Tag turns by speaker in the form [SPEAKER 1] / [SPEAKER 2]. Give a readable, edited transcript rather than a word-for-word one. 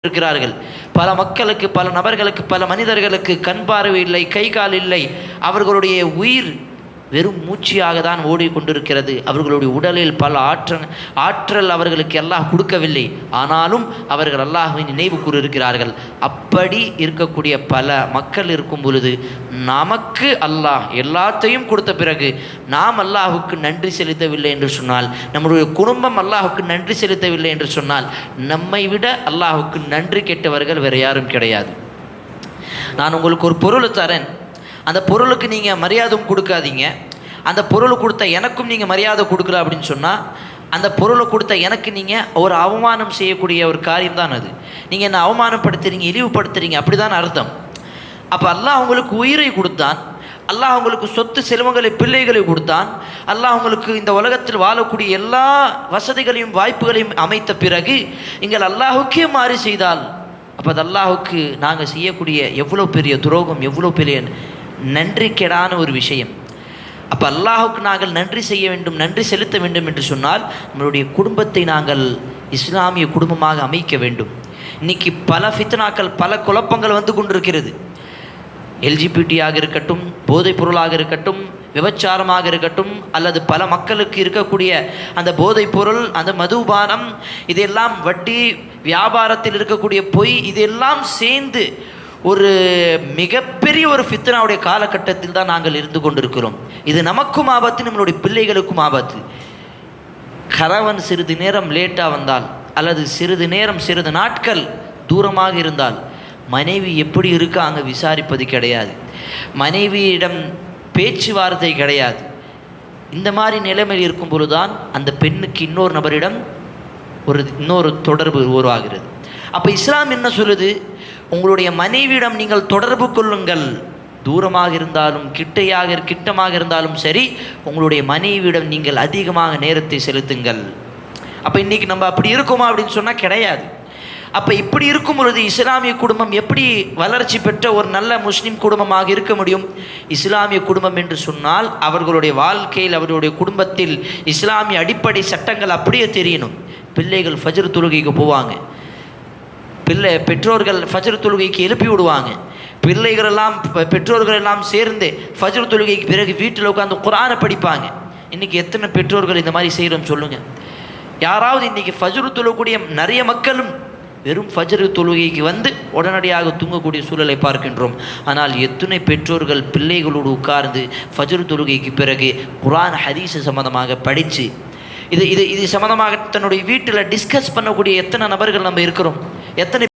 [SPEAKER 1] இருக்கிறார்கள். பல மக்களுக்கு, பல நபர்களுக்கு, பல மனிதர்களுக்கு கண் பார்வை இல்லை, கை கால் இல்லை. அவர்களுடைய உயிர் வெறும் மூச்சியாக தான் ஓடிக்கொண்டிருக்கிறது. அவர்களுடைய உடலில் பல ஆற்றல் அவர்களுக்கு அல்லாஹ் கொடுக்கவில்லை. ஆனாலும் அவர்கள் அல்லாஹ்வை நினைவு கூறியிருக்கிறார்கள். அப்படி இருக்கக்கூடிய பல மக்கள் இருக்கும் பொழுது நமக்கு அல்லாஹ் எல்லாத்தையும் கொடுத்த பிறகு நாம் அல்லாஹுக்கு நன்றி செலுத்தவில்லை என்று சொன்னால், நம்முடைய குடும்பம் அல்லாஹுக்கு நன்றி செலுத்தவில்லை என்று சொன்னால், நம்மை விட அல்லாஹுக்கு நன்றி கெட்டவர்கள் வேறு யாரும் கிடையாது. நான் உங்களுக்கு ஒரு பொருளை தரேன், அந்த பொருளுக்கு நீங்கள் மரியாதை கொடுக்காதீங்க. அந்த பொருளை கொடுத்த எனக்கும் நீங்கள் மரியாதை கொடுக்கல அப்படின்னு சொன்னால், அந்த பொருளை கொடுத்த எனக்கு நீங்கள் ஒரு அவமானம் செய்யக்கூடிய ஒரு காரியம் தான் அது. நீங்கள் என்ன அவமானப்படுத்துறீங்க, இழிவுபடுத்துறீங்க, அப்படி தான் அர்த்தம். அப்போ அல்லாஹ் உங்களுக்கு உயிரை கொடுத்தான், அல்லாஹ் உங்களுக்கு சொத்து செல்வங்களை, பிள்ளைகளை கொடுத்தான், அல்லாஹ் உங்களுக்கு இந்த உலகத்தில் வாழக்கூடிய எல்லா வசதிகளையும் வாய்ப்புகளையும் அமைத்த பிறகு நீங்கள் அல்லாஹுக்கே மாறி செய்தால், அப்போ அது அல்லாஹுக்கு நாங்கள் செய்யக்கூடிய எவ்வளோ பெரிய துரோகம், எவ்வளோ பெரிய நன்றி கெடான ஒரு விஷயம். அப்போ அல்லாஹுக்கு நாங்கள் நன்றி செய்ய வேண்டும், நன்றி செலுத்த வேண்டும் என்று சொன்னால் நம்மளுடைய குடும்பத்தை நாங்கள் இஸ்லாமிய குடும்பமாக அமைக்க வேண்டும். இன்னைக்கு பல ஃபித்னாக்கள், பல குழப்பங்கள் வந்து கொண்டிருக்கிறது. எல்ஜிபிடியாக இருக்கட்டும், போதைப் பொருளாக இருக்கட்டும், விபச்சாரமாக இருக்கட்டும், அல்லது பல மக்களுக்கு இருக்கக்கூடிய அந்த போதைப் பொருள், அந்த மதுபானம், இதெல்லாம் வட்டி வியாபாரத்தில் இருக்கக்கூடிய பொய், இதெல்லாம் சேர்ந்து ஒரு மிகப்பெரிய ஒரு ஃபித்னாவுடைய காலகட்டத்தில் தான் நாங்கள் இருந்து கொண்டிருக்கிறோம். இது நமக்கும் ஆபத்து, நம்மளுடைய பிள்ளைகளுக்கும் ஆபத்து. கணவன் சிறிது நேரம் லேட்டாக வந்தால், அல்லது சிறிது நாட்கள் தூரமாக இருந்தால், மனைவி எப்படி இருக்கா அங்கே விசாரிப்பது கிடையாது, மனைவியிடம் பேச்சுவார்த்தை கிடையாது. இந்த மாதிரி நிலைமையில் இருக்கும் பொழுதுதான் அந்த பெண்ணுக்கு இன்னொரு நபரிடம் இன்னொரு தொடர்பு உருவாகிறது. அப்போ இஸ்லாம் என்ன சொல்லுது? உங்களுடைய மனைவியிடம் நீங்கள் தொடர்பு கொள்ளுங்கள். தூரமாக இருந்தாலும் கிட்டமாக இருந்தாலும் சரி, உங்களுடைய மனைவியிடம் நீங்கள் அதிகமாக நேரத்தை செலுத்துங்கள். அப்போ இன்றைக்கி நம்ம அப்படி இருக்குமா அப்படின்னு சொன்னால் கிடையாது. அப்போ இப்படி இருக்கும் பொழுது இஸ்லாமிய குடும்பம் எப்படி வளர்ச்சி பெற்ற ஒரு நல்ல முஸ்லீம் குடும்பமாக இருக்க முடியும்? இஸ்லாமிய குடும்பம் என்று சொன்னால் அவர்களுடைய வாழ்க்கையில், அவர்களுடைய குடும்பத்தில் இஸ்லாமிய அடிப்படை சட்டங்கள் அப்படியே தெரியணும். பிள்ளைகள் ஃபஜ்ர் தொழுகைக்கு போவாங்க, பெற்றோர்கள் ஃபஜ்ர் தொழுகைக்கு எழுப்பி விடுவாங்க, பெற்றோர்கள் எல்லாம் சேர்ந்து ஃபஜ்ர் தொழுகைக்கு பிறகு வீட்டில் உட்காந்து குர்ஆனை படிப்பாங்க. இன்றைக்கி எத்தனை பெற்றோர்கள் இந்த மாதிரி செய்கிறோம் சொல்லுங்கள்? யாராவது இன்றைக்கி ஃபஜ்ர் தொழக்கூடிய நிறைய மக்களும் வெறும் ஃபஜ்ர் தொழுகைக்கு வந்து உடனடியாக தூங்கக்கூடிய சூழலை பார்க்கின்றோம். ஆனால் எத்தனை பெற்றோர்கள் பிள்ளைகளோடு உட்கார்ந்து ஃபஜ்ர் தொழுகைக்கு பிறகு குர்ஆன் ஹதீஸ் சம்பந்தமாக படித்து இது சம்பந்தமாக தன்னுடைய வீட்டில் டிஸ்கஸ் பண்ணக்கூடிய எத்தனை நபர்கள் நம்ம இருக்கிறோம்? எத்தனை